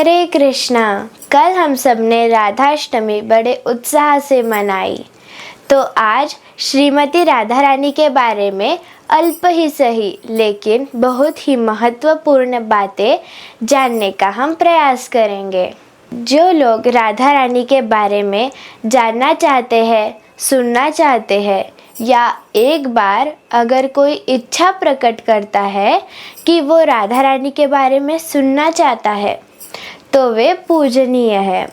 हरे कृष्णा। कल हम सब ने राधाष्टमी बड़े उत्साह से मनाई, तो आज श्रीमती राधा रानी के बारे में अल्प ही सही लेकिन बहुत ही महत्वपूर्ण बातें जानने का हम प्रयास करेंगे। जो लोग राधा रानी के बारे में जानना चाहते हैं, सुनना चाहते हैं या एक बार अगर कोई इच्छा प्रकट करता है कि वो राधा रानी के बारे में सुनना चाहता है, तो वे पूजनीय है।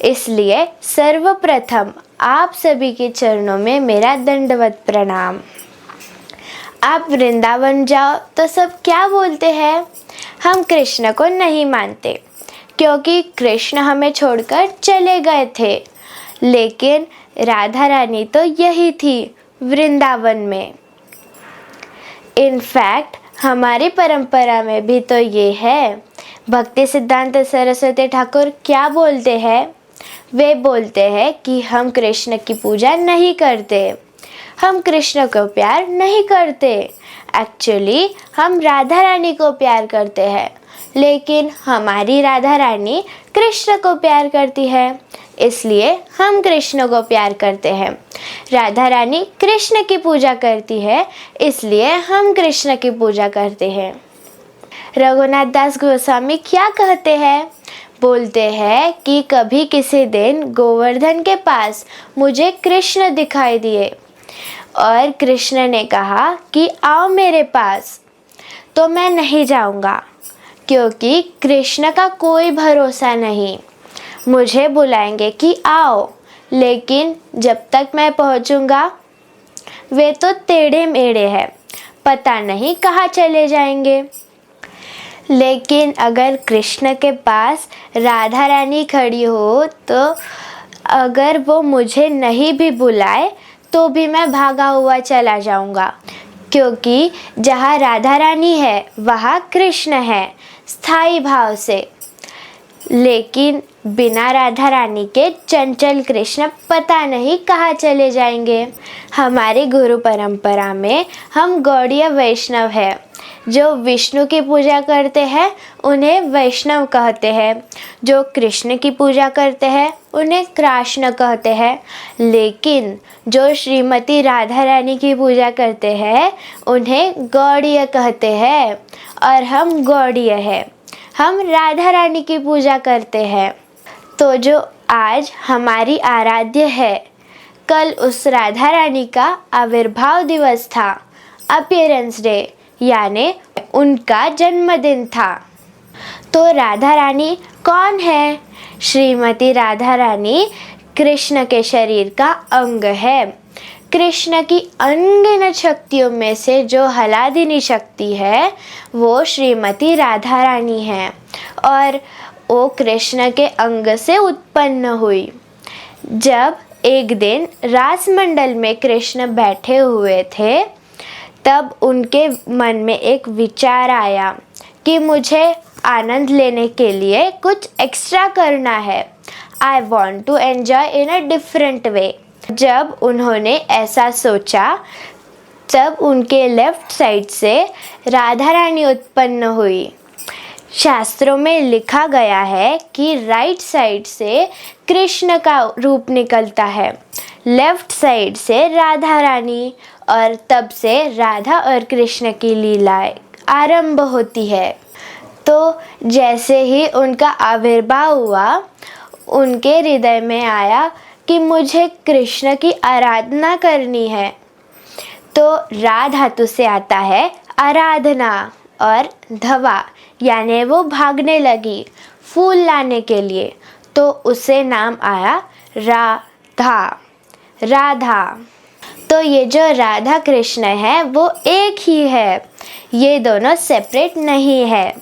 इसलिए सर्वप्रथम आप सभी के चरणों में मेरा दंडवत प्रणाम। आप वृंदावन जाओ तो सब क्या बोलते हैं? हम कृष्ण को नहीं मानते क्योंकि कृष्ण हमें छोड़कर चले गए थे, लेकिन राधा रानी तो यही थी वृंदावन में। इनफैक्ट हमारी परंपरा में भी तो ये है। भक्ति सिद्धांत सरस्वती ठाकुर क्या बोलते हैं? वे बोलते हैं कि हम कृष्ण की पूजा नहीं करते, हम कृष्ण को प्यार नहीं करते। एक्चुअली हम राधा रानी को प्यार करते हैं, लेकिन हमारी राधा रानी कृष्ण को प्यार करती है, इसलिए हम कृष्ण को प्यार करते हैं। राधा रानी कृष्ण की पूजा करती है, इसलिए हम कृष्ण की पूजा करते हैं। रघुनाथ दास गोस्वामी क्या कहते हैं? बोलते हैं कि कभी किसी दिन गोवर्धन के पास मुझे कृष्ण दिखाई दिए और कृष्ण ने कहा कि आओ मेरे पास, तो मैं नहीं जाऊंगा क्योंकि कृष्ण का कोई भरोसा नहीं। मुझे बुलाएंगे कि आओ, लेकिन जब तक मैं पहुंचूंगा वे तो टेढ़े मेढ़े हैं, पता नहीं कहाँ चले जाएंगे। लेकिन अगर कृष्ण के पास राधा रानी खड़ी हो तो अगर वो मुझे नहीं भी बुलाए तो भी मैं भागा हुआ चला जाऊंगा, क्योंकि जहाँ राधा रानी है वहाँ कृष्ण है स्थायी भाव से। लेकिन बिना राधा रानी के चंचल कृष्ण पता नहीं कहाँ चले जाएंगे। हमारी गुरु परंपरा में हम गौड़ीय वैष्णव हैं। जो विष्णु की पूजा करते हैं उन्हें वैष्णव कहते हैं, जो कृष्ण की पूजा करते हैं उन्हें कृष्ण कहते हैं, लेकिन जो श्रीमती राधा रानी की पूजा करते हैं उन्हें गौड़ीय कहते हैं। और हम गौड़ीय हैं, हम राधा रानी की पूजा करते हैं। तो जो आज हमारी आराध्य है, कल उस राधा रानी का आविर्भाव दिवस था, अपीयरेंस डे, यानी उनका जन्मदिन था। तो राधा रानी कौन है? श्रीमती राधा रानी कृष्ण के शरीर का अंग है। कृष्ण की अनगिनत शक्तियों में से जो हलादिनी शक्ति है वो श्रीमती राधा रानी है और वो कृष्ण के अंग से उत्पन्न हुई। जब एक दिन रास मंडल में कृष्ण बैठे हुए थे, तब उनके मन में एक विचार आया कि मुझे आनंद लेने के लिए कुछ एक्स्ट्रा करना है। I want to enjoy in a different way. जब उन्होंने ऐसा सोचा, तब उनके लेफ्ट साइड से राधा रानी उत्पन्न हुई। शास्त्रों में लिखा गया है कि राइट साइड से कृष्ण का रूप निकलता है, लेफ्ट साइड से राधा रानी, और तब से राधा और कृष्ण की लीलाएं आरंभ होती है। तो जैसे ही उनका आविर्भाव हुआ, उनके हृदय में आया कि मुझे कृष्ण की आराधना करनी है। तो रा धातु से आता है आराधना, और धवा यानी वो भागने लगी फूल लाने के लिए, तो उसे नाम आया राधा, राधा। तो ये जो राधा कृष्ण है वो एक ही है, ये दोनों सेपरेट नहीं है।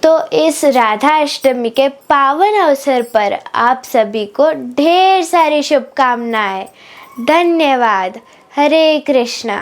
तो इस राधा अष्टमी के पावन अवसर पर आप सभी को ढेर सारी शुभकामनाएं। धन्यवाद। हरे कृष्णा।